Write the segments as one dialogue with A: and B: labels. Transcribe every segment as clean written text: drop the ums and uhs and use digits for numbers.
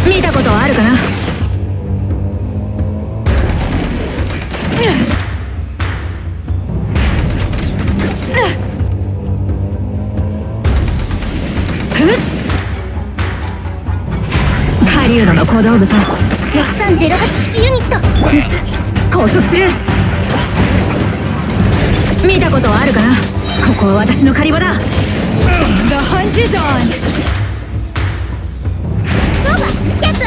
A: 見たことあるかな。狩人の小道具さ。
B: 6308式ユニット。
A: 拘束する。見たことあるかな。ここは私の狩り場だ。The hunt is on.
B: ノーバキャップ。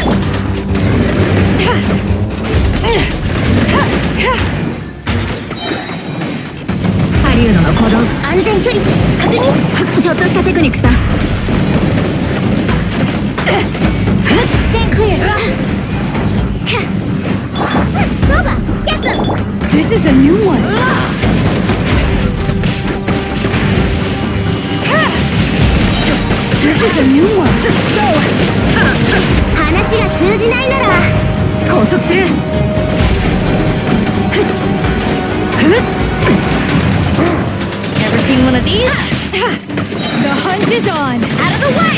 A: 狩人の小道具。
B: 安全距離確認。
A: ちょっとしたテクニックさ。
B: ステンクリア。ノーバキャップ。
A: This is a new one. This is a new one.
B: 話が通じないなら
A: 拘束する。Ever seen one of these? The hunt is on.
B: out of the way.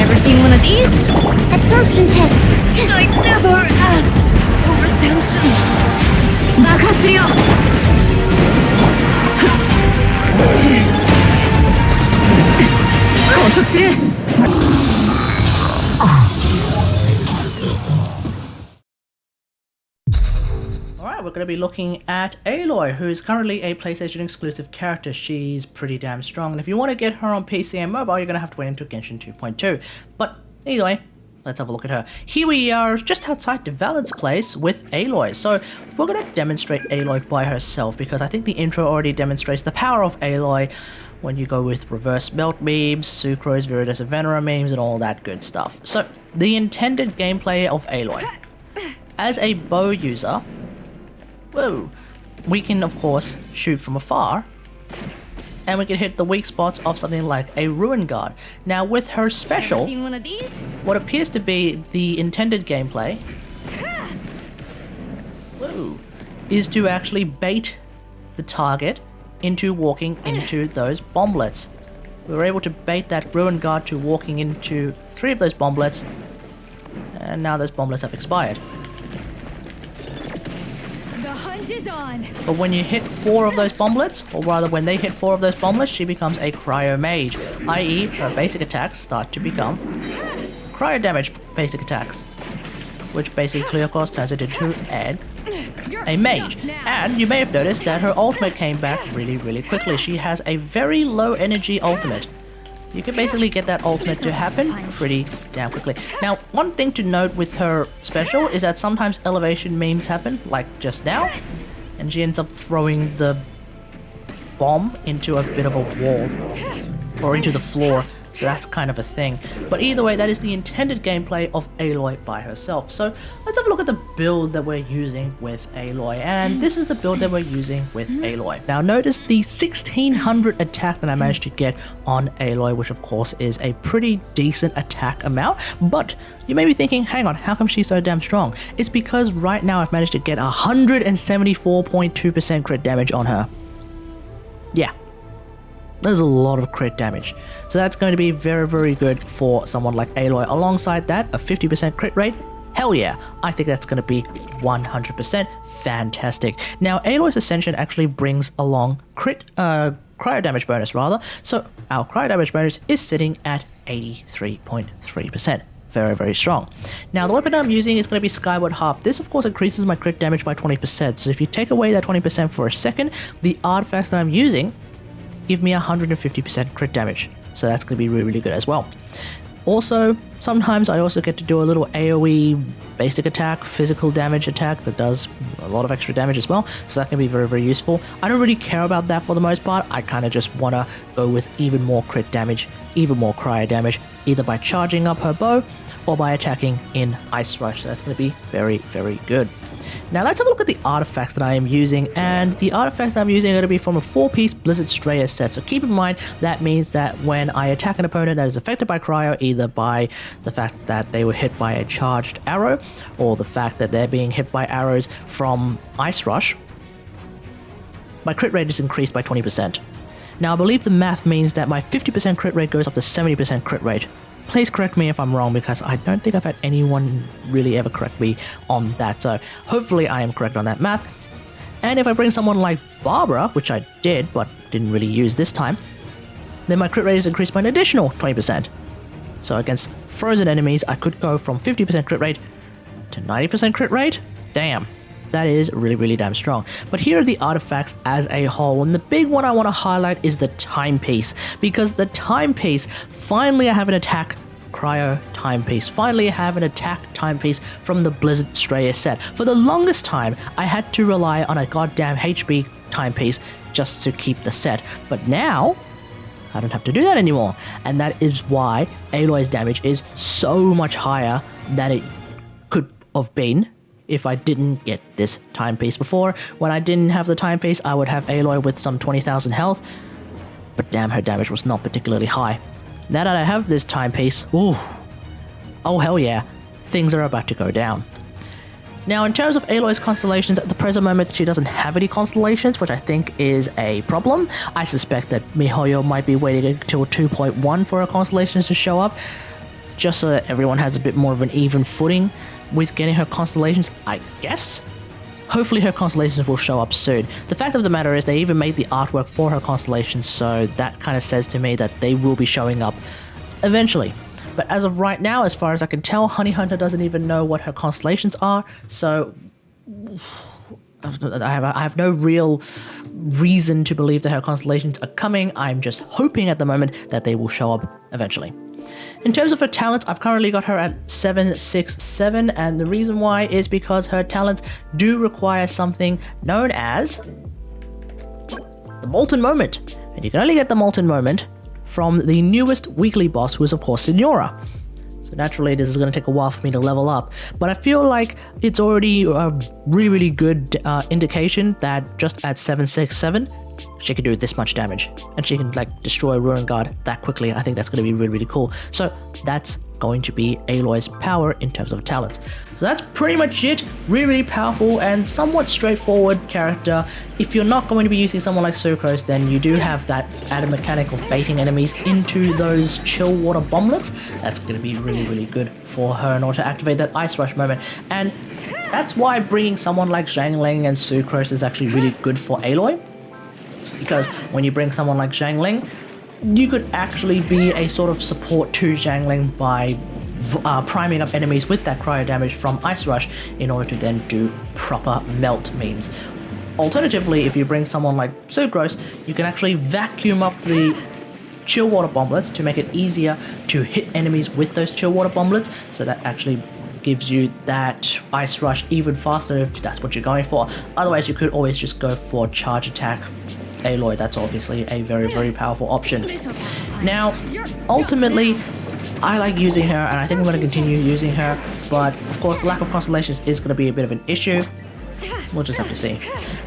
A: Ever seen one of these?
B: Absorption test.
A: I never asked for redemption. 爆発するよ。拘束する。
C: Alright, we're going to be looking at Aloy, who is currently a PlayStation exclusive character. She's pretty damn strong, and if you want to get her on PC and mobile, you're going to have to wait until Genshin 2.2. But anyway, let's have a look at her. Here we are just outside De Valen's place with Aloy. So we're going to demonstrate Aloy by herself, because I think the intro already demonstrates the power of Aloy when you go with reverse melt memes, Sucrose, Viridis, and Venera memes, and all that good stuff. So the intended gameplay of Aloy. As a bow user, whoa, we can of course shoot from afar, and we can hit the weak spots of something like a Ruin Guard. Now with her special,
A: Ever seen one of these?
C: what appears to be the intended gameplay, whoa, is to actually bait the target into walking into those bomblets. We were able to bait that Ruin Guard to walking into 3 of those bomblets, and now those bomblets have expired.
A: The hunt is on.
C: But when you hit 4 of those bomblets, or rather when they hit 4 of those bomblets, she becomes a cryo mage, i.e. her basic attacks start to become cryo damage basic attacks, which basically of course turns it into a mage. And you may have noticed that her ultimate came back really quickly. She has a very low energy ultimate. You can basically get that ultimate to happen pretty damn quickly. Now, one thing to note with her special is that sometimes elevation memes happen, like just now, and she ends up throwing the bomb into a bit of a wall, or into the floor, so that's kind of a thing. But either way, that is the intended gameplay of Aloy by herself. So let's have a look at the build that we're using with Aloy, and this is the build that we're using with Aloy. Now notice the 1600 attack that I managed to get on Aloy, which of course is a pretty decent attack amount, but you may be thinking, hang on, how come she's so damn strong? It's because right now I've managed to get 174.2% crit damage on her. Yeah. There's a lot of crit damage. So that's going to be very good for someone like Aloy. Alongside that, a 50% crit rate. Hell yeah, I think that's going to be 100% fantastic. Now, Aloy's Ascension actually brings along cryo damage bonus rather. So our cryo damage bonus is sitting at 83.3%. Very strong. Now the weapon I'm using is going to be Skyward Harp. This of course increases my crit damage by 20%. So if you take away that 20% for a second, the artifacts that I'm using give me 150% crit damage. So that's going to be really good as well. Also, sometimes I also get to do a little AoE basic attack, physical damage attack that does a lot of extra damage as well. So that can be very useful. I don't really care about that for the most part. I kind of just want to go with even more crit damage, even more cryo damage, either by charging up her bow or by attacking in Ice Rush. So that's going to be very good. Now let's have a look at the artifacts that I am using, and the artifacts that I'm using are going to be from a 4-piece Blizzard Straya set. So keep in mind that means that when I attack an opponent that is affected by cryo, either by the fact that they were hit by a charged arrow, or the fact that they're being hit by arrows from Ice Rush, my crit rate is increased by 20%. Now, I believe the math means that my 50% crit rate goes up to 70% crit rate. Please correct me if I'm wrong, because I don't think I've had anyone really ever correct me on that, so hopefully I am correct on that math. And if I bring someone like Barbara, which I did, but didn't really use this time, then my crit rate is increased by an additional 20%. So against frozen enemies, I could go from 50% crit rate to 90% crit rate. Damn, that is really damn strong. But here are the artifacts as a whole, and the big one I want to highlight is the timepiece, because the timepiece, finally I have an attack cryo timepiece. Finally I have an attack timepiece from the Blizzard Straya set. For the longest time, I had to rely on a goddamn HB timepiece just to keep the set, but now I don't have to do that anymore, and that is why Aloy's damage is so much higher than it could have been if I didn't get this timepiece. Before, when I didn't have the timepiece, I would have Aloy with some 20,000 health, but damn, her damage was not particularly high. Now that I have this timepiece, ooh, oh hell yeah, things are about to go down. Now, in terms of Aloy's constellations, at the present moment, she doesn't have any constellations, which I think is a problem. I suspect that MiHoYo might be waiting until 2.1 for her constellations to show up, just so that everyone has a bit more of an even footing with getting her constellations, I guess. Hopefully her constellations will show up soon. The fact of the matter is they even made the artwork for her constellations, so that kind of says to me that they will be showing up eventually. But as of right now, as far as I can tell, Honey Hunter doesn't even know what her constellations are, so I have no real reason to believe that her constellations are coming. I'm just hoping at the moment that they will show up eventually. In terms of her talents, I've currently got her at 767, and the reason why is because her talents do require something known as the Molten Moment. And you can only get the Molten Moment from the newest weekly boss, who is of course Signora. So naturally this is going to take a while for me to level up, but I feel like it's already a really good indication that just at 767, she can do this much damage, and she can like destroy Ruin Guard that quickly. I think that's going to be really cool. So that's going to be Aloy's power in terms of talents. So that's pretty much it. Really powerful and somewhat straightforward character. If you're not going to be using someone like Sucrose, then you do have that added mechanic of baiting enemies into those chill water bomblets. That's going to be really good for her in order to activate that Ice Rush moment. And that's why bringing someone like Xiangling and Sucrose is actually really good for Aloy. Because when you bring someone like Xiangling, you could actually be a sort of support to Xiangling by priming up enemies with that cryo damage from Ice Rush in order to then do proper melt memes. Alternatively, if you bring someone like Sucrose, you can actually vacuum up the chill water bomblets to make it easier to hit enemies with those chill water bomblets, so that actually gives you that Ice Rush even faster if that's what you're going for. Otherwise, you could always just go for Charge Attack Aloy. That's obviously a very powerful option. Now, ultimately, I like using her, and I think I'm going to continue using her, but of course, lack of constellations is going to be a bit of an issue. We'll just have to see.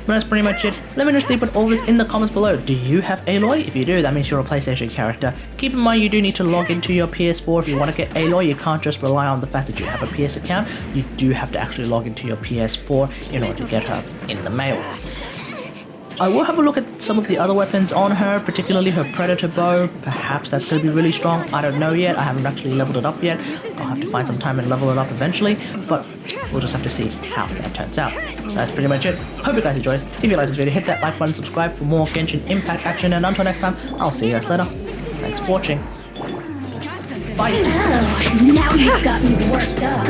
C: But that's pretty much it. Let me just leave all of this in the comments below. Do you have Aloy? If you do, that means you're a PlayStation character. Keep in mind you do need to log into your PS4 if you want to get Aloy. You can't just rely on the fact that you have a PS account. You do have to actually log into your PS4 in order to get her in the mail. I will have a look at some of the other weapons on her, particularly her Predator Bow. Perhaps that's going to be really strong. I don't know yet. I haven't actually leveled it up yet. I'll have to find some time and level it up eventually, but we'll just have to see how that turns out. That's pretty much it. Hope you guys enjoyed. If you like this video, hit that like button, subscribe for more Genshin Impact action, and until next time, I'll see you guys later. Thanks for watching. Bye.
B: Now you've got me worked up.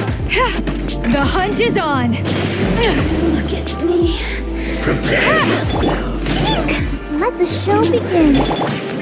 A: The hunt is on!
B: Look at me.
D: Prepare yourself.
B: Let the show begin.